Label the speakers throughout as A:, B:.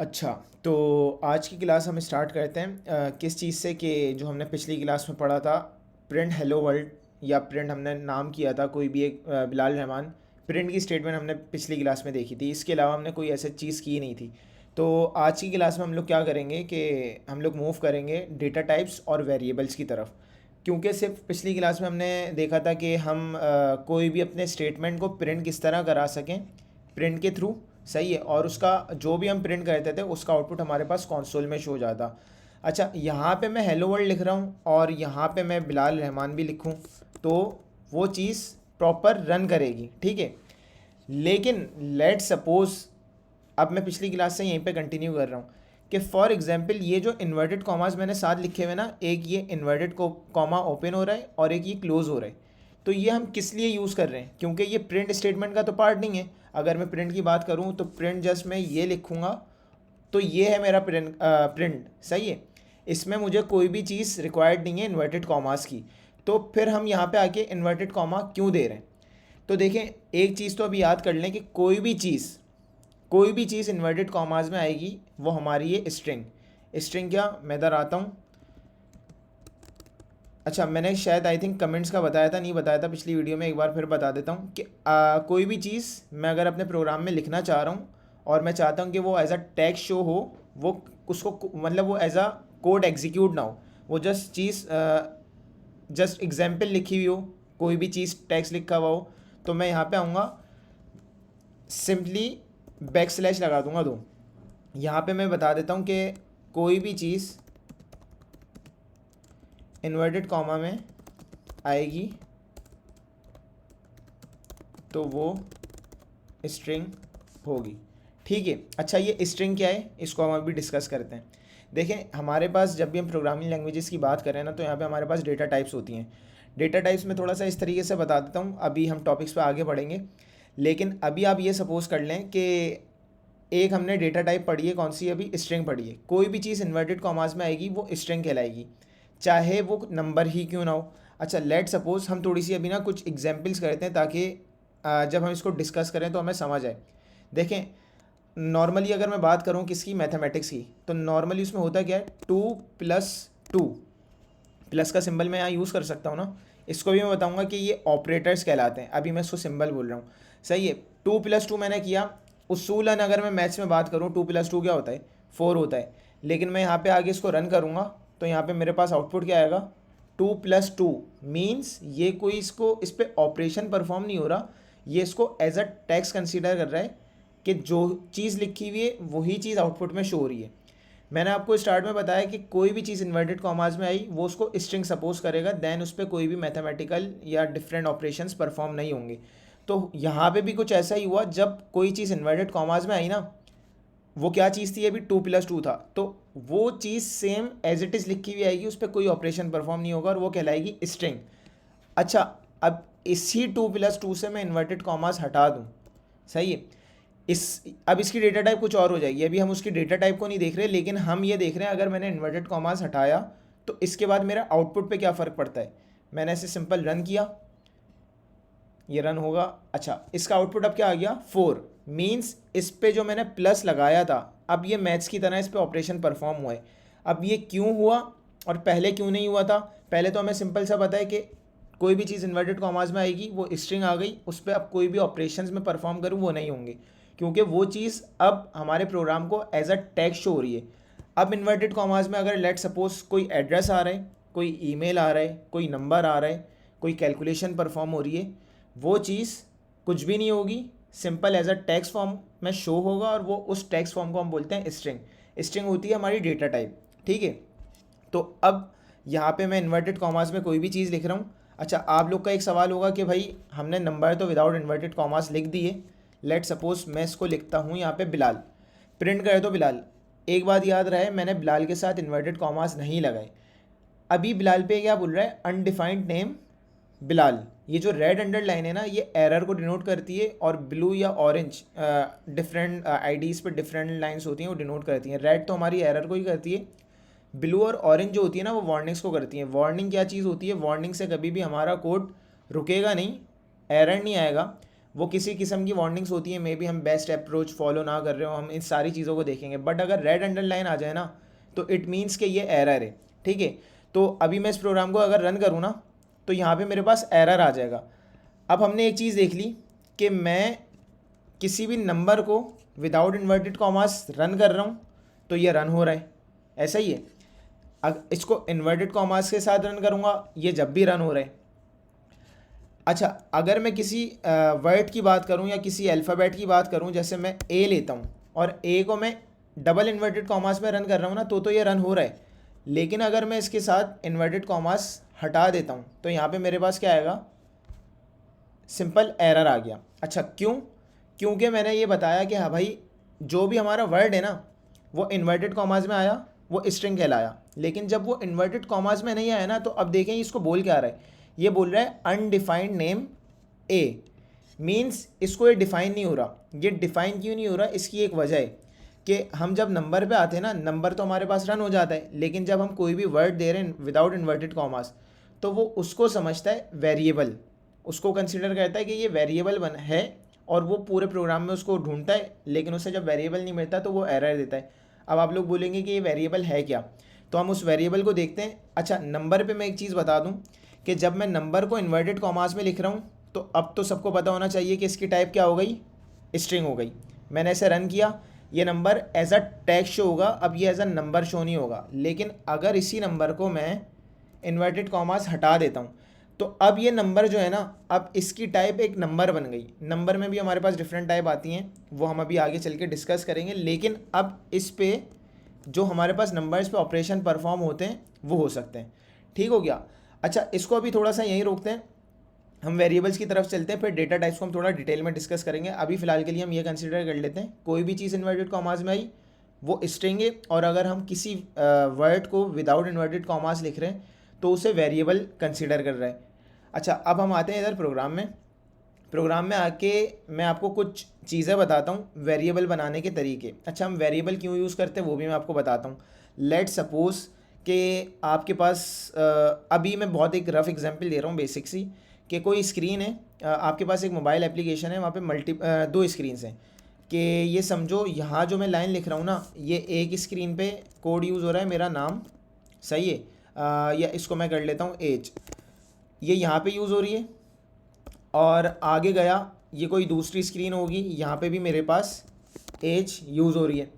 A: अच्छा, तो आज की क्लास हम स्टार्ट करते हैं किस चीज़ से कि जो हमने पिछली क्लास में पढ़ा था, प्रिंट हेलो वर्ल्ड या प्रिंट हमने नाम किया था कोई भी एक बिलाल रहमान। प्रिंट की स्टेटमेंट हमने पिछली क्लास में देखी थी, इसके अलावा हमने कोई ऐसी चीज़ की नहीं थी। तो आज की क्लास में हम लोग क्या करेंगे कि हम लोग मूव करेंगे डेटा टाइप्स और वेरिएबल्स की तरफ। क्योंकि सिर्फ पिछली क्लास में हमने देखा था कि हम कोई भी अपने स्टेटमेंट को प्रिंट किस तरह करा सकें प्रिंट के थ्रू। सही है, और उसका जो भी हम प्रिंट करते थे उसका आउटपुट हमारे पास कंसोल में शो हो जाता। अच्छा, यहाँ पे मैं हेलो वर्ल्ड लिख रहा हूँ और यहाँ पे मैं बिलाल रहमान भी लिखूँ तो वो चीज़ प्रॉपर रन करेगी, ठीक है। लेकिन लेट सपोज, अब मैं पिछली क्लास से यहीं पे कंटिन्यू कर रहा हूँ कि फॉर एग्जांपल ये जो इन्वर्टेड कॉमास मैंने साथ लिखे हुए ना, एक ये इन्वर्टेड कॉमा ओपन हो रहा है और एक ये क्लोज हो रहा है। तो ये हम किस लिए यूज़ कर रहे हैं, क्योंकि ये प्रिंट स्टेटमेंट का तो पार्ट नहीं है। अगर मैं प्रिंट की बात करूँ तो प्रिंट जस्ट मैं ये लिखूँगा तो ये है मेरा प्रिंट सही है। इसमें मुझे कोई भी चीज़ रिक्वायर्ड नहीं है इन्वर्टेड कॉमास की। तो फिर हम यहाँ पे आके इन्वर्टेड कॉमा क्यों दे रहे हैं। तो देखें, एक चीज़ तो अभी याद कर लें कि कोई भी चीज़ इन्वर्टेड कॉमास में आएगी वो हमारी है स्ट्रिंग। स्ट्रिंग क्या, मैं इधर आता हूँ। अच्छा, मैंने शायद आई थिंक कमेंट्स का बताया था, नहीं बताया था पिछली वीडियो में, एक बार फिर बता देता हूँ कि कोई भी चीज़ मैं अगर अपने प्रोग्राम में लिखना चाह रहा हूँ और मैं चाहता हूँ कि वो एज अ टेक्स्ट शो हो, वो उसको मतलब वो एज अ कोड एग्जीक्यूट ना हो, वो जस्ट एग्जाम्पल लिखी हुई हो, कोई भी चीज़ टेक्स्ट लिखा हुआ हो, तो मैं यहाँ पे आऊँगा, सिंपली बैक स्लैश लगा दूंगा। तो यहाँ पे मैं बता देता हूँ कि कोई भी चीज़ इन्वर्टेड कॉमा में आएगी तो वो स्ट्रिंग होगी, ठीक है। अच्छा, ये स्ट्रिंग क्या है इसको हम अभी डिस्कस करते हैं। देखें, हमारे पास जब भी हम प्रोग्रामिंग लैंग्वेजेस की बात करें ना, तो यहाँ पे हमारे पास डेटा टाइप्स होती हैं। डेटा टाइप्स में थोड़ा सा इस तरीके से बता देता हूँ, अभी हम टॉपिक्स पे आगे बढ़ेंगे। लेकिन अभी आप ये सपोज़ कर लें कि एक हमने डेटा टाइप पढ़ी है, कौन सी, अभी स्ट्रिंग पढ़ी है। कोई भी चीज़ इन्वर्टेड कॉमास में आएगी वो स्ट्रिंग कहलाएगी, चाहे वो नंबर ही क्यों ना हो। अच्छा, लेट सपोज हम थोड़ी सी अभी ना कुछ एग्जांपल्स करते हैं ताकि जब हम इसको डिस्कस करें तो हमें समझ आए। देखें, नॉर्मली अगर मैं बात करूं किसकी, मैथमेटिक्स की, तो नॉर्मली उसमें होता क्या है, 2+2, प्लस का सिंबल मैं यहाँ यूज़ कर सकता हूँ ना। इसको भी मैं बताऊँगा कि ये ऑपरेटर्स कहलाते हैं, अभी मैं इसको सिंबल बोल रहा हूँ। सही है, 2+2 मैंने किया। उसूलन अगर मैं मैथ्स में बात करूँ, 2+2 क्या होता है, 4 होता है। लेकिन मैं यहाँ पे आगे इसको रन करूँगा तो यहाँ पे मेरे पास आउटपुट क्या आएगा, 2+2 मीन्स ये कोई इसको इस पर ऑपरेशन परफॉर्म नहीं हो रहा, ये इसको एज अ टेक्स्ट कंसीडर कर रहा है कि जो चीज़ लिखी हुई है वही चीज़ आउटपुट में शो हो रही है। मैंने आपको स्टार्ट में बताया कि कोई भी चीज़ इन्वर्टेड कॉमास में आई वो उसको स्ट्रिंग सपोज करेगा, देन उस पर कोई भी मैथमेटिकल या डिफरेंट ऑपरेशंस परफॉर्म नहीं होंगे। तो यहाँ पे भी कुछ ऐसा ही हुआ, जब कोई चीज़ इन्वर्टेड कॉमास में आई ना, वो क्या चीज़ थी, अभी 2+2 था, तो वो चीज़ सेम एज इट इज़ लिखी हुई आएगी, उस पर कोई ऑपरेशन परफॉर्म नहीं होगा और वो कहलाएगी स्ट्रिंग। अच्छा, अब इसी 2+2 से मैं इन्वर्टेड कॉमास हटा दूँ, सही है। अब इसकी डेटा टाइप कुछ और हो जाएगी, अभी हम उसकी डेटा टाइप को नहीं देख रहे, लेकिन हम ये देख रहे हैं अगर मैंने इन्वर्टेड कॉमास हटाया तो इसके बाद मेरा आउटपुट पे क्या फ़र्क पड़ता है। मैंने ऐसे सिंपल रन किया, ये रन होगा। अच्छा, इसका आउटपुट अब क्या आ गया, 4, मीन्स इस पे जो मैंने प्लस लगाया था, अब ये मैथ्स की तरह इस पर ऑपरेशन परफॉर्म हुआ है। अब ये क्यों हुआ और पहले क्यों नहीं हुआ था, पहले तो हमें सिंपल सा पता है कि कोई भी चीज़ इन्वर्टेड कॉमास में आएगी वो स्ट्रिंग आ गई, उस पर अब कोई भी ऑपरेशंस में परफॉर्म करूँ वो नहीं होंगे, क्योंकि वो चीज़ अब हमारे प्रोग्राम को एज अ टेक्स्ट शो हो रही है। अब इन्वर्टेड कॉमास में अगर लेट सपोज कोई एड्रेस आ रहा है, कोई ईमेल आ रहा है, कोई नंबर आ रहा है, कोई कैलकुलेशन परफॉर्म हो रही है, वो चीज़ कुछ भी नहीं होगी, simple as a text form में शो होगा और वो उस टेक्स्ट फॉर्म को हम बोलते हैं स्ट्रिंग। स्ट्रिंग होती है हमारी डेटा टाइप, ठीक है। तो अब यहाँ पे मैं इन्वर्टेड कॉमास में कोई भी चीज़ लिख रहा हूँ। अच्छा, आप लोग का एक सवाल होगा कि भाई हमने नंबर तो विदाउट इन्वर्टेड कॉमास लिख दिए, लेट सपोज मैं इसको लिखता हूँ यहाँ पे बिलाल, प्रिंट करे तो बिलाल। एक बात याद रहे, मैंने बिलाल के साथ इन्वर्टेड कॉमास नहीं लगाए। अभी बिलाल पे क्या बोल रहा है, अनडिफाइंड नेम बिलाल। ये जो रेड अंडरलाइन है ना, ये एरर को डिनोट करती है, और ब्लू या ऑरेंज डिफरेंट आईडीज़ पे डिफरेंट लाइंस होती हैं वो डिनोट करती हैं। रेड तो हमारी एरर को ही करती है, ब्लू और ऑरेंज जो होती है ना वो वार्निंग्स को करती हैं। वार्निंग क्या चीज़ होती है, वार्निंग से कभी भी हमारा कोड रुकेगा नहीं, एरर नहीं आएगा, वो किसी किस्म की वार्निंग्स होती हैं, मे बी हम बेस्ट अप्रोच फॉलो ना कर रहे हो, हम इन सारी चीज़ों को देखेंगे। बट अगर रेड अंडरलाइन आ जाए ना तो इट मीन्स कि ये एरर है, ठीक है। तो अभी मैं इस प्रोग्राम को अगर रन करूँ ना तो यहाँ पे मेरे पास एरर आ जाएगा। अब हमने एक चीज़ देख ली कि मैं किसी भी नंबर को विदाउट इन्वर्टेड कॉमास रन कर रहा हूँ तो ये रन हो रहा है, ऐसा ही है। इसको इन्वर्टेड कॉमास के साथ रन करूँगा, ये जब भी रन हो रहा है। अच्छा, अगर मैं किसी वर्ड की बात करूं या किसी अल्फ़ाबेट की बात करूं, जैसे मैं ए लेता हूं और ए को मैं डबल इन्वर्टेड कॉमास में रन कर रहा हूं ना तो ये रन हो रहा है। लेकिन अगर मैं इसके साथ इन्वर्टेड कॉमास हटा देता हूं तो यहाँ पे मेरे पास क्या आएगा, सिंपल एरर आ गया। अच्छा क्यों? क्योंकि मैंने ये बताया कि हाँ भाई, जो भी हमारा वर्ड है ना वो इन्वर्टेड कॉमास में आया, वो स्ट्रिंग कहलाया। लेकिन जब वो इन्वर्टेड कॉमास में नहीं आया ना, तो अब देखें इसको बोल क्या रहा है। ये बोल रहा है अनडिफाइंड नेम ए, मीन्स इसको ये डिफाइन नहीं हो रहा। ये डिफाइन क्यों नहीं हो रहा? इसकी एक वजह है कि हम जब नंबर पे आते हैं ना, नंबर तो हमारे पास रन हो जाता है, लेकिन जब हम कोई भी वर्ड दे रहे हैं विदाउट इन्वर्टेड कॉमास तो वो उसको समझता है वेरिएबल, उसको कंसिडर करता है कि ये वेरिएबल बन है, और वो पूरे प्रोग्राम में उसको ढूंढता है। लेकिन उसे जब वेरिएबल नहीं मिलता तो वो एरर देता है। अब आप लोग बोलेंगे कि ये वेरिएबल है क्या, तो हम उस वेरिएबल को देखते हैं। अच्छा, नंबर पे मैं एक चीज़ बता दूं कि जब मैं नंबर को इन्वर्टेड कॉमास में लिख रहा हूँ तो अब तो सबको पता होना चाहिए कि इसकी टाइप क्या हो गई, स्ट्रिंग हो गई। मैंने ऐसे रन किया, ये number as a text show होगा, अब ये एज अ नंबर शो नहीं होगा। लेकिन अगर इसी नंबर को मैं इन्वर्टेड कॉमास हटा देता हूँ तो अब ये नंबर जो है ना, अब इसकी टाइप एक नंबर बन गई। नंबर में भी हमारे पास डिफरेंट टाइप आती हैं, वो हम अभी आगे चल के डिस्कस करेंगे। लेकिन अब इस पे जो हमारे पास नंबर्स पे ऑपरेशन परफॉर्म होते हैं वो हो सकते हैं। ठीक हो गया। अच्छा, इसको अभी थोड़ा सा यहीं रोकते हैं, हम वेरिएबल्स की तरफ चलते हैं, फिर डेटा टाइप्स को हम थोड़ा डिटेल में डिस्कस करेंगे। अभी फिलहाल के लिए हम ये कंसिडर कर लेते हैं, कोई भी चीज़ इन्वर्टेड कॉमास में आई वो स्ट्रिंग है, और अगर हम किसी वर्ड को विदाउट इन्वर्टेड कॉमास लिख रहे हैं तो उसे वेरिएबल कंसिडर कर रहे हैं। अच्छा, अब हम आते हैं इधर प्रोग्राम में। प्रोग्राम में आके मैं आपको कुछ चीज़ें बताता हूँ वेरिएबल बनाने के तरीके। अच्छा, हम वेरिएबल क्यों यूज़ करते हैं वो भी मैं आपको बताता हूँ। लेट सपोज़ कि आपके पास अभी मैं बहुत एक रफ़ एग्जांपल दे रहा हूँ, बेसिक सी, कि कोई स्क्रीन है, आपके पास एक मोबाइल एप्लीकेशन है, वहाँ पे दो स्क्रीन्स हैं। कि ये समझो यहाँ जो मैं लाइन लिख रहा हूँ ना, ये एक स्क्रीन पे कोड यूज़ हो रहा है, मेरा नाम, सही है, या इसको मैं कर लेता हूँ एज, ये यहाँ पे यूज़ हो रही है। और आगे गया, ये कोई दूसरी स्क्रीन होगी, यहाँ पे भी मेरे पास एज यूज़ हो रही है,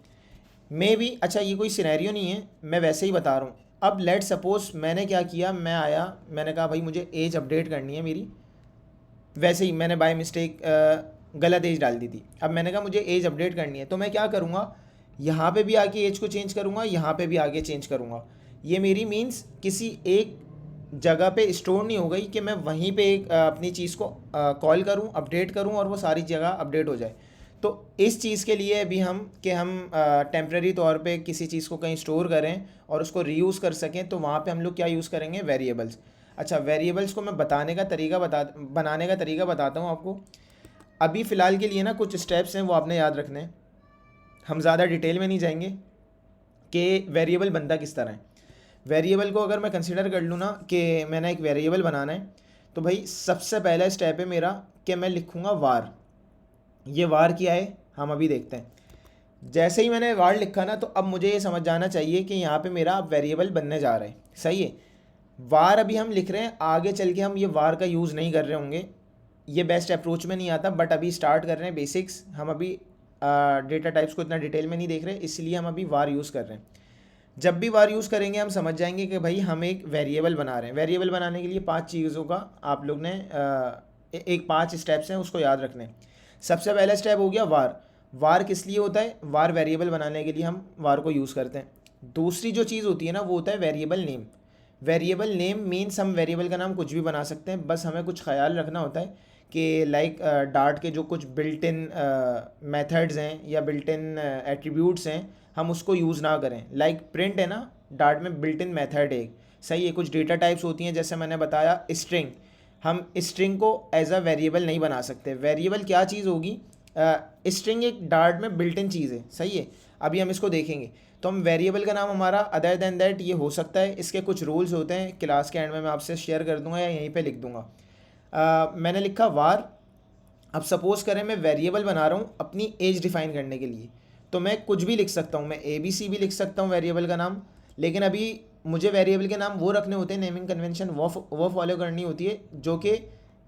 A: मे भी। अच्छा, ये कोई सिनेरियो नहीं है, मैं वैसे ही बता रहा हूँ। अब लेट सपोज़ मैंने क्या किया, मैं आया, मैंने कहा भाई मुझे एज अपडेट करनी है मेरी, वैसे ही मैंने बाय मिस्टेक गलत एज डाल दी थी। अब मैंने कहा मुझे एज अपडेट करनी है, तो मैं क्या करूँगा, यहाँ पे भी आके एज को चेंज करूँगा, यहाँ पे भी आगे चेंज करूँगा। ये मेरी मीन्स किसी एक जगह पे स्टोर नहीं हो गई कि मैं वहीं पे एक अपनी चीज़ को कॉल करूँ, अपडेट करूँ और वो सारी जगह अपडेट हो जाए। तो इस चीज़ के लिए अभी हम टेम्प्रेरी तौर पे किसी चीज़ को कहीं स्टोर करें और उसको रीयूज़ कर सकें, तो वहाँ पे हम लोग क्या यूज़ करेंगे, वेरिएबल्स। अच्छा, वेरिएबल्स को मैं बनाने का तरीका बताता हूँ आपको। अभी फ़िलहाल के लिए ना कुछ स्टेप्स हैं वो आपने याद रखने हैं, हम ज़्यादा डिटेल में नहीं जाएंगे कि वेरिएबल बनता किस तरह है। वेरिएबल को अगर मैं कंसिडर कर लूँ ना कि मैंने एक वेरिएबल बनाना है, तो भाई सबसे पहला स्टेप है मेरा कि मैं लिखूँगा वार। ये वार क्या है हम अभी देखते हैं। जैसे ही मैंने वार लिखा ना, तो अब मुझे ये समझ जाना चाहिए कि यहाँ पे मेरा वेरिएबल बनने जा रहा है, सही है। वार अभी हम लिख रहे हैं, आगे चल के हम ये वार का यूज़ नहीं कर रहे होंगे, ये बेस्ट अप्रोच में नहीं आता, बट अभी स्टार्ट कर रहे हैं बेसिक्स। हम अभी डेटा टाइप्स को इतना डिटेल में नहीं देख रहे, इसलिए हम अभी वार यूज़ कर रहे हैं। जब भी वार यूज़ करेंगे हम समझ जाएंगे कि भाई हम एक वेरिएबल बना रहे हैं। वेरिएबल बनाने के लिए 5 चीज़ों का आप लोग ने एक 5 स्टेप्स हैं उसको याद रखने। सबसे पहला स्टेप हो गया वार। वार किस लिए होता है? वार वेरिएबल बनाने के लिए हम वार को यूज़ करते हैं। दूसरी जो चीज़ होती है ना, वो होता है variable name. Variable name means हम वेरिएबल का नाम कुछ भी बना सकते हैं, बस हमें कुछ ख्याल रखना होता है कि लाइक डार्ट के जो कुछ बिल्ट इन मेथड्स हैं या बिल्ट इन एट्रीब्यूट्स हैं, हम उसको यूज़ ना करें। लाइक प्रिंट है ना, डार्ट में बिल्ट इन मेथड है एक, सही है। कुछ डेटा टाइप्स होती हैं, जैसे मैंने बताया स्ट्रिंग, हम स्ट्रिंग को एज अ वेरिएबल नहीं बना सकते। वेरिएबल क्या चीज़ होगी? स्ट्रिंग एक डार्ट में बिल्ट इन चीज़ है, सही है। अभी हम इसको देखेंगे, तो हम वेरिएबल का नाम हमारा अदर देन दैट ये हो सकता है। इसके कुछ रूल्स होते हैं, क्लास के एंड में मैं आपसे शेयर कर दूंगा या यहीं पे लिख दूंगा। मैंने लिखा वार, अब सपोज़ करें मैं वेरिएबल बना रहा हूँ अपनी एज डिफ़ाइन करने के लिए, तो मैं कुछ भी लिख सकता हूँ, मैं ABC भी लिख सकता हूँ वेरिएबल का नाम, लेकिन अभी मुझे वेरिएबल के नाम वो रखने होते हैं, नेमिंग कन्वेंशन वो फॉलो करनी होती है, जो कि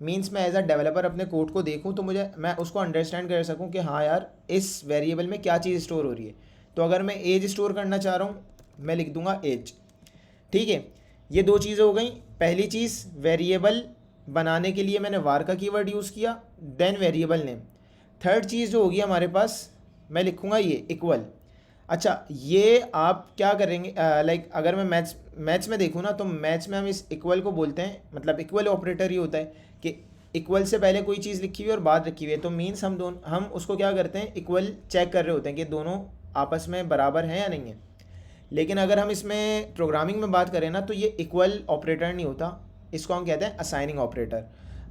A: मीन्स मैं एज अ डेवलपर अपने कोड को देखूँ तो मुझे मैं उसको अंडरस्टैंड कर सकूँ कि हाँ यार इस वेरिएबल में क्या चीज़ स्टोर हो रही है। तो अगर मैं एज स्टोर करना चाह रहा हूँ, मैं लिख दूंगा एज। ठीक है, ये दो चीज़ें हो गई। पहली चीज़, वेरिएबल बनाने के लिए मैंने वार का कीवर्ड यूज़ किया, देन वेरिएबल नेम। थर्ड चीज़ जो होगी हमारे पास, मैं लिखूँगा ये इक्वल। अच्छा, ये आप क्या करेंगे, लाइक अगर मैं मैथ्स में देखूँ ना, तो मैथ्स में हम इस इक्वल को बोलते हैं, मतलब इक्वल ऑपरेटर ही होता है कि इक्वल से पहले कोई चीज़ लिखी हुई है और बाद रखी हुई है, तो मीन्स हम उसको क्या करते हैं, इक्वल चेक कर रहे होते हैं कि दोनों आपस में बराबर हैं या नहीं है। लेकिन अगर हम इसमें प्रोग्रामिंग में बात करें ना, तो ये इक्वल ऑपरेटर नहीं होता, इसको हम कहते हैं असाइनिंग ऑपरेटर।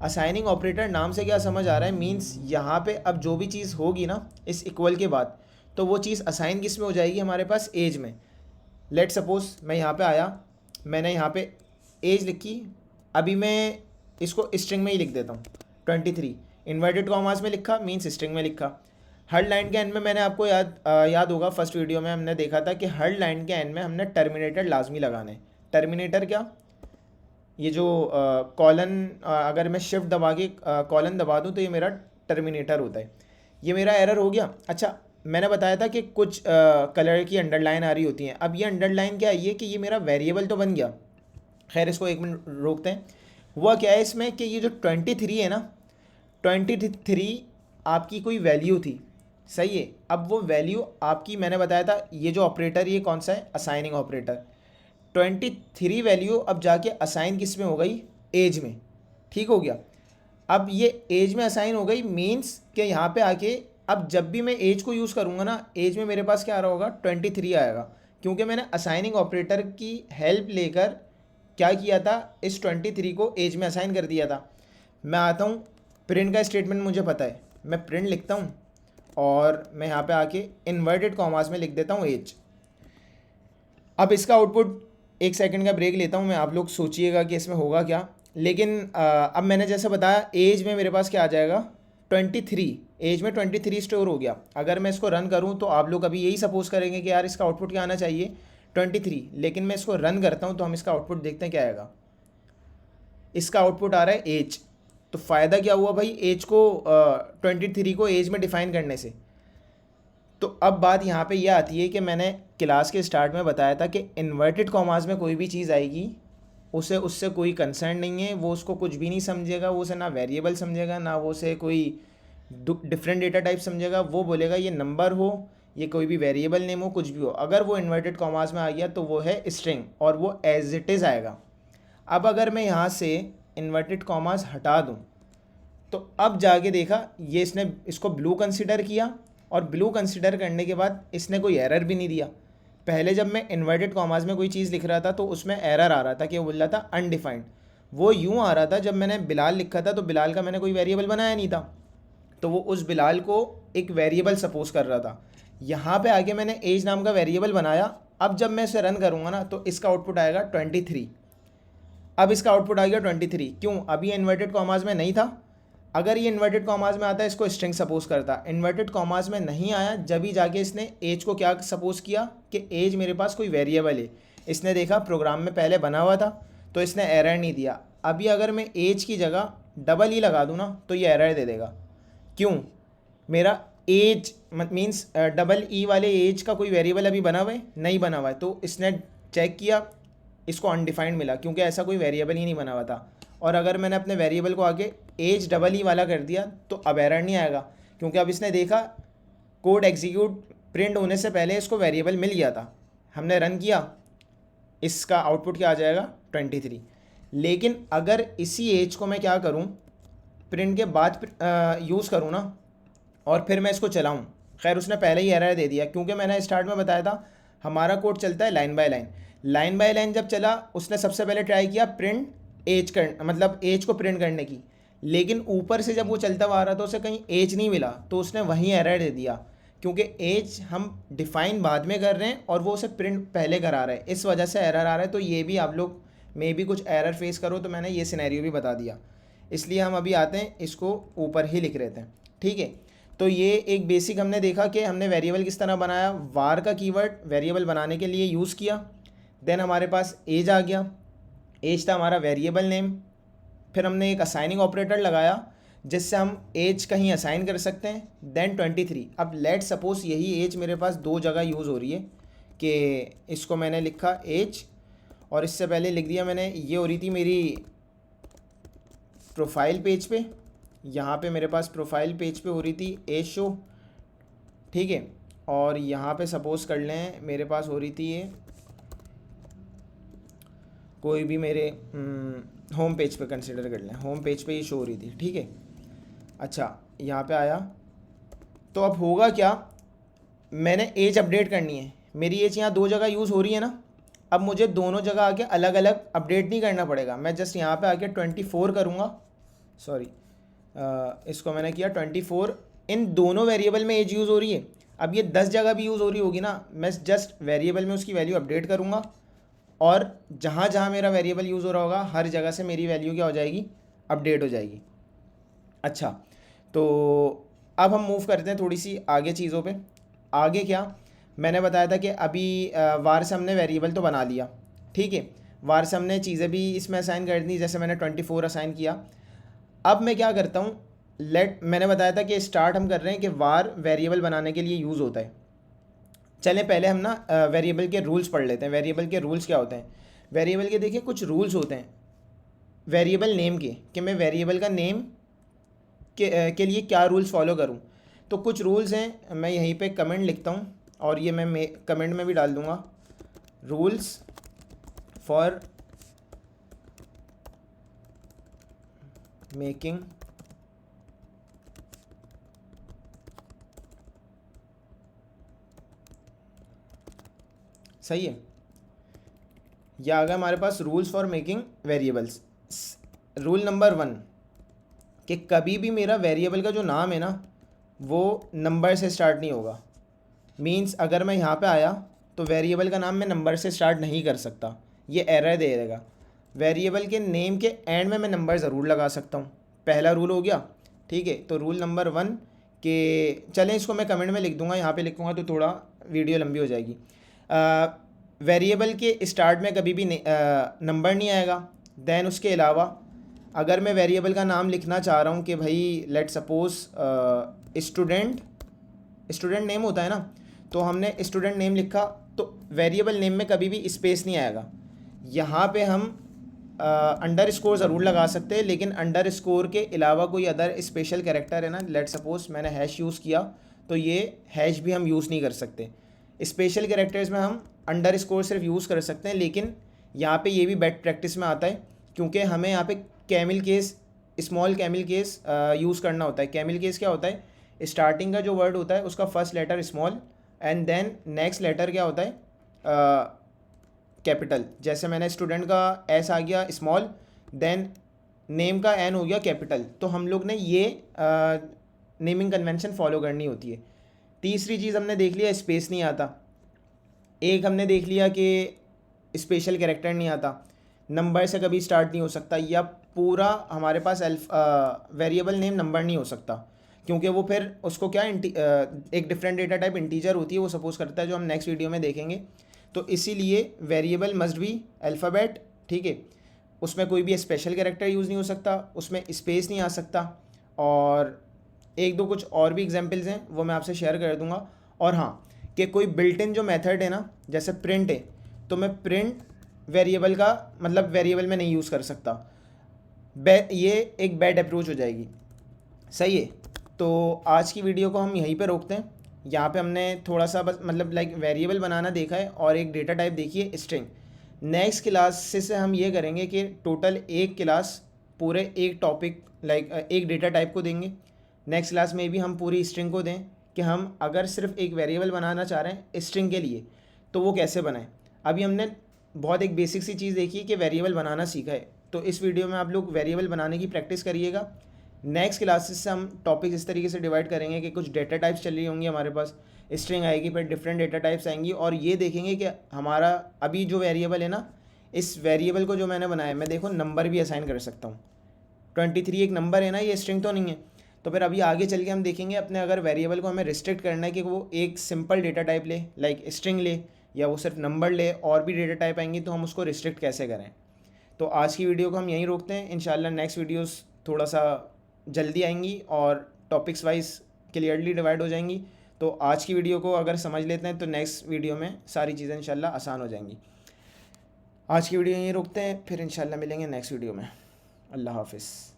A: असाइनिंग ऑपरेटर नाम से क्या समझ आ रहा है, मीन्स यहाँ पे अब जो भी चीज़ होगी ना इस इक्वल के बाद, तो वो चीज़ असाइन किस में हो जाएगी, हमारे पास एज में। लेट सपोज मैं यहाँ पे आया, मैंने यहाँ पे एज लिखी, अभी मैं इसको स्ट्रिंग में ही लिख देता हूँ 23, इन्वर्टेड कॉमास में लिखा, मीन्स स्ट्रिंग में लिखा। हर लाइन के एंड में मैंने आपको याद होगा फर्स्ट वीडियो में हमने देखा था कि हर लाइन के एंड में हमने टर्मिनेटर लाजमी लगाना है। टर्मिनेटर क्या, ये जो कॉलन, अगर मैं शिफ्ट दबा के कॉलन दबा दूँ तो ये मेरा टर्मिनेटर होता है। ये मेरा एरर हो गया। अच्छा, मैंने बताया था कि कुछ कलर की अंडरलाइन आ रही होती हैं। अब ये अंडरलाइन क्या है, ये कि ये मेरा वेरिएबल तो बन गया। खैर इसको एक मिनट रोकते हैं। हुआ क्या है इसमें कि ये जो 23 है ना, 23 आपकी कोई वैल्यू थी, सही है। अब वो वैल्यू आपकी, मैंने बताया था ये जो ऑपरेटर ये कौन सा है, असाइनिंग ऑपरेटर। 23 वैल्यू अब जाके असाइन किस में हो गई, एज में। ठीक हो गया। अब ये एज में असाइन हो गई, मीन्स कि यहाँ पे आके अब जब भी मैं एज को यूज़ करूँगा ना, एज में मेरे पास क्या आ रहा होगा, 23 आएगा, क्योंकि मैंने असाइनिंग ऑपरेटर की हेल्प लेकर क्या किया था, इस 23 को एज में असाइन कर दिया था। मैं आता हूँ, प्रिंट का स्टेटमेंट मुझे पता है, मैं प्रिंट लिखता हूँ और मैं यहाँ पे आके इन्वर्टेड कॉमास में लिख देता हूँ एज। अब इसका आउटपुट, एक सेकंड का ब्रेक लेता हूँ मैं, आप लोग सोचिएगा कि इसमें होगा क्या। लेकिन अब मैंने जैसे बताया एज में मेरे पास क्या आ जाएगा, 23, एज में 23 स्टोर हो गया। अगर मैं इसको रन करूँ तो आप लोग अभी यही सपोज करेंगे कि यार इसका आउटपुट क्या आना चाहिए, 23, लेकिन मैं इसको रन करता हूँ तो हम इसका आउटपुट देखते हैं क्या आएगा। इसका आउटपुट आ रहा है एज। तो फ़ायदा क्या हुआ भाई, एज को 23 को एज में डिफ़ाइन करने से। तो अब बात यहाँ पे ये आती है कि मैंने क्लास के स्टार्ट में बताया था कि इन्वर्टेड कॉमास में कोई भी चीज़ आएगी उसे उससे कोई कंसर्न नहीं है, वो उसको कुछ भी नहीं समझेगा, वो उसे ना वेरिएबल समझेगा, ना वो उसे कोई डिफरेंट डेटा टाइप समझेगा। वो बोलेगा ये नंबर हो, ये कोई भी वेरिएबल नेम हो, कुछ भी हो, अगर वो इन्वर्टेड कॉमास में आ गया तो वो है स्ट्रिंग और वो एज इट इज़ आएगा। अब अगर मैं यहाँ से इन्वर्टेड कॉमास हटा दूँ तो अब जाके देखा ये इसने इसको ब्लू कंसिडर किया, और ब्लू कंसिडर करने के बाद इसने कोई एरर भी नहीं दिया। पहले जब मैं इन्वर्टेड कॉमास में कोई चीज़ लिख रहा था तो उसमें एरर आ रहा था कि वो बोल रहा था अनडिफाइंड। वो यूँ आ रहा था जब मैंने बिलाल लिखा था तो बिलाल का मैंने कोई वेरिएबल बनाया नहीं था, तो वो उस बिलाल को एक वेरिएबल सपोज कर रहा था। यहाँ पे आके मैंने एज नाम का वेरिएबल बनाया। अब जब मैं इसे रन करूँगा ना तो इसका आउटपुट आएगा 23। अब इसका आउटपुट आ गया 23, क्यों, अभी इन्वर्टेड कॉमास में नहीं था। अगर ये इन्वर्टेड कॉमास में आता है इसको स्ट्रिंग सपोज करता, इन्वर्टेड कॉमास में नहीं आया, जब ही जाके इसने एज को क्या सपोज किया कि एज मेरे पास कोई वेरिएबल है। इसने देखा प्रोग्राम में पहले बना हुआ था तो इसने एरर नहीं दिया। अभी अगर मैं एज की जगह डबल ई लगा दूँ ना तो ये एरर दे देगा। क्यों, मेरा एज मीन्स डबल ई वाले एज का कोई वेरिएबल अभी बना हुआ है, नहीं बना हुआ है, तो इसने चेक किया, इसको अनडिफाइंड मिला क्योंकि ऐसा कोई वेरिएबल ही नहीं बना हुआ था। और अगर मैंने अपने वेरिएबल को आगे एज डबल ई वाला कर दिया तो अब एरर नहीं आएगा, क्योंकि अब इसने देखा कोड एग्जीक्यूट प्रिंट होने से पहले इसको वेरिएबल मिल गया था। हमने रन किया, इसका आउटपुट क्या आ जाएगा, 23। लेकिन अगर इसी एज को मैं क्या करूं, प्रिंट के बाद यूज़ करूं ना और फिर मैं इसको चलाऊं, खैर उसने पहले ही एरर दे दिया, क्योंकि मैंने स्टार्ट में बताया था हमारा कोड चलता है line by line. Line by line जब चला उसने सबसे पहले ट्राई किया प्रिंट एज कर, मतलब एज को प्रिंट करने की, लेकिन ऊपर से जब वो चलता हुआ आ रहा था उसे कहीं एज नहीं मिला, तो उसने वहीं एरर दे दिया, क्योंकि एज हम डिफ़ाइन बाद में कर रहे हैं और वो उसे प्रिंट पहले करा रहा है, इस वजह से एरर आ रहा है। तो ये भी आप लोग मे भी कुछ एरर फेस करो, तो मैंने ये सिनेरियो भी बता दिया। इसलिए हम अभी आते हैं इसको ऊपर ही लिख लेते हैं, ठीक है। तो ये एक बेसिक हमने देखा कि हमने वेरिएबल किस तरह बनाया, वार का कीवर्ड वेरिएबल बनाने के लिए यूज़ किया। देन हमारे पास एज आ गया, एज था हमारा वेरिएबल नेम। फिर हमने एक असाइनिंग ऑपरेटर लगाया जिससे हम एज कहीं असाइन कर सकते हैं। देन 23। अब लेट सपोज यही एज मेरे पास दो जगह यूज़ हो रही है कि इसको मैंने लिखा एज और इससे पहले लिख दिया मैंने, ये हो रही थी मेरी प्रोफाइल पेज पे, यहाँ पे मेरे पास प्रोफाइल पेज पे हो रही थी एज शो, ठीक है। और यहाँ पे सपोज़ कर लें मेरे पास हो रही थी ये कोई भी मेरे होम पेज पे कंसिडर कर लें, होम पेज पे ये शो हो रही थी, ठीक है। अच्छा यहाँ पे आया तो अब होगा क्या, मैंने एज अपडेट करनी है, मेरी एज यहाँ दो जगह यूज़ हो रही है ना। अब मुझे दोनों जगह आके अलग अलग अपडेट नहीं करना पड़ेगा, मैं जस्ट यहाँ पे आके 24 करूँगा, सॉरी इसको मैंने किया 24। इन दोनों वेरिएबल में एज यूज़ हो रही है, अब ये 10 जगह भी यूज़ हो रही होगी ना, मैं जस्ट वेरिएबल में उसकी वैल्यू अपडेट करूँगा और जहाँ जहाँ मेरा वेरिएबल यूज़ हो रहा होगा हर जगह से मेरी वैल्यू क्या हो जाएगी, अपडेट हो जाएगी। अच्छा तो अब हम मूव करते हैं थोड़ी सी आगे चीज़ों पे। आगे क्या मैंने बताया था कि अभी वार से हमने वेरिएबल तो बना लिया, ठीक है, वार से हमने चीज़ें भी इसमें असाइन कर दी, जैसे मैंने 24 असाइन किया। अब मैं क्या करता हूँ, मैंने बताया था कि स्टार्ट हम कर रहे हैं कि वार वेरिएबल बनाने के लिए यूज़ होता है। चलें पहले हम ना वेरिएबल के रूल्स पढ़ लेते हैं। वेरिएबल के रूल्स क्या होते हैं, वेरिएबल के देखिए कुछ रूल्स होते हैं वेरिएबल नेम के, कि मैं वेरिएबल का नेम के लिए क्या रूल्स फॉलो करूं। तो कुछ रूल्स हैं, मैं यहीं पे कमेंट लिखता हूं और ये मैं कमेंट में भी डाल दूंगा, रूल्स फॉर मेकिंग सही है, यह आ गया हमारे पास rules for making variables. Rule number 1 कि कभी भी मेरा वेरिएबल का जो नाम है ना वो नंबर से स्टार्ट नहीं होगा। मींस अगर मैं यहाँ पे आया तो वेरिएबल का नाम मैं नंबर से स्टार्ट नहीं कर सकता, ये एरर दे देगा। वेरिएबल के नेम के एंड में मैं नंबर ज़रूर लगा सकता हूँ, पहला रूल हो गया, ठीक है। तो रूल नंबर 1 कि चलें इसको मैं कमेंट में लिख दूंगा, यहाँ पे लिखूँगा तो थोड़ा वीडियो लंबी हो जाएगी। वेरिएबल के स्टार्ट में कभी भी नंबर नहीं आएगा। देन उसके अलावा अगर मैं वेरिएबल का नाम लिखना चाह रहा हूँ कि भाई लेट सपोज स्टूडेंट नेम होता है ना, तो हमने स्टूडेंट नेम लिखा तो वेरिएबल नेम में कभी भी स्पेस नहीं आएगा। यहाँ पे हम अंडर स्कोर ज़रूर लगा सकते हैं, लेकिन अंडर स्कोर के अलावा कोई अदर स्पेशल कैरेक्टर है ना, लेट सपोज मैंने हैश यूज़ किया तो ये हैश भी हम यूज़ नहीं कर सकते। स्पेशल कैरेक्टर्स में हम अंडर स्कोर सिर्फ यूज़ कर सकते हैं, लेकिन यहाँ पे ये भी बेड प्रैक्टिस में आता है क्योंकि हमें यहाँ पे camel case, small camel case use करना होता है। कैमिल केस क्या होता है, स्टार्टिंग का जो वर्ड होता है उसका first letter small and then next letter क्या होता है कैपिटल। जैसे मैंने स्टूडेंट का एस आ गया स्मॉल, देन नेम का एन हो गया कैपिटल। तो हम लोग ने ये नेमिंग कन्वेंशन फॉलो करनी होती है। तीसरी चीज़ हमने देख लिया स्पेस नहीं आता, एक हमने देख लिया कि स्पेशल कैरेक्टर नहीं आता, नंबर से कभी स्टार्ट नहीं हो सकता, या पूरा हमारे पास वेरिएबल नेम नंबर नहीं हो सकता क्योंकि वो फिर उसको क्या एक डिफरेंट डेटा टाइप इंटीजर होती है, वो सपोज करता है, जो हम नेक्स्ट वीडियो में देखेंगे। तो इसीलिए वेरिएबल मस्ट बी अल्फ़ाबेट, ठीक है, उसमें कोई भी स्पेशल कैरेक्टर यूज़ नहीं हो सकता, उसमें स्पेस नहीं आ सकता। और एक दो कुछ और भी एग्जांपल्स हैं वो मैं आपसे शेयर कर दूंगा। और हाँ कि कोई बिल्ट इन जो मेथड है ना, जैसे प्रिंट है, तो मैं प्रिंट वेरिएबल का मतलब वेरिएबल में नहीं यूज़ कर सकता, ये एक बैड अप्रोच हो जाएगी, सही है। तो आज की वीडियो को हम यहीं पे रोकते हैं। यहाँ पे हमने थोड़ा सा बस मतलब लाइक वेरिएबल बनाना देखा है और एक डेटा टाइप देखी है स्ट्रिंग। नेक्स्ट क्लास से हम ये करेंगे कि टोटल एक क्लास पूरे एक टॉपिक लाइक एक डेटा टाइप को देंगे। नेक्स्ट क्लास में भी हम पूरी स्ट्रिंग को दें कि हम अगर सिर्फ एक वेरिएबल बनाना चाह रहे हैं स्ट्रिंग के लिए तो वो कैसे बनाएं। अभी हमने बहुत एक बेसिक सी चीज़ देखी है कि वेरिएबल बनाना सीखा है, तो इस वीडियो में आप लोग वेरिएबल बनाने की प्रैक्टिस करिएगा। नेक्स्ट क्लासेस से हम टॉपिक इस तरीके से डिवाइड करेंगे कि कुछ डेटा टाइप्स चल रही होंगी हमारे पास, स्ट्रिंग आएगी, फिर डिफरेंट डेटा टाइप्स आएंगी, और ये देखेंगे कि हमारा अभी जो वेरिएबल है ना, इस वेरिएबल को जो मैंने बनाया मैं देखो नंबर भी असाइन कर सकता हूँ। 23 एक नंबर है ना, ये स्ट्रिंग तो नहीं है। तो फिर अभी आगे चल के हम देखेंगे अपने अगर वेरिएबल को हमें रिस्ट्रिक्ट करना है कि वो एक सिंपल डेटा टाइप ले, लाइक स्ट्रिंग ले, या वो सिर्फ नंबर ले, और भी डेटा टाइप आएंगी तो हम उसको रिस्ट्रिक्ट कैसे करें। तो आज की वीडियो को हम यहीं रोकते हैं। इंशाल्लाह नेक्स्ट वीडियोस थोड़ा सा जल्दी आएंगी और टॉपिक्स वाइज क्लियरली डिवाइड हो जाएंगी। तो आज की वीडियो को अगर समझ लेते हैं तो नेक्स्ट वीडियो में सारी चीज़ें इंशाल्लाह आसान हो जाएंगी। आज की वीडियो यहीं रोकते हैं, फिर इंशाल्लाह मिलेंगे नेक्स्ट वीडियो में। अल्लाह हाफिज़।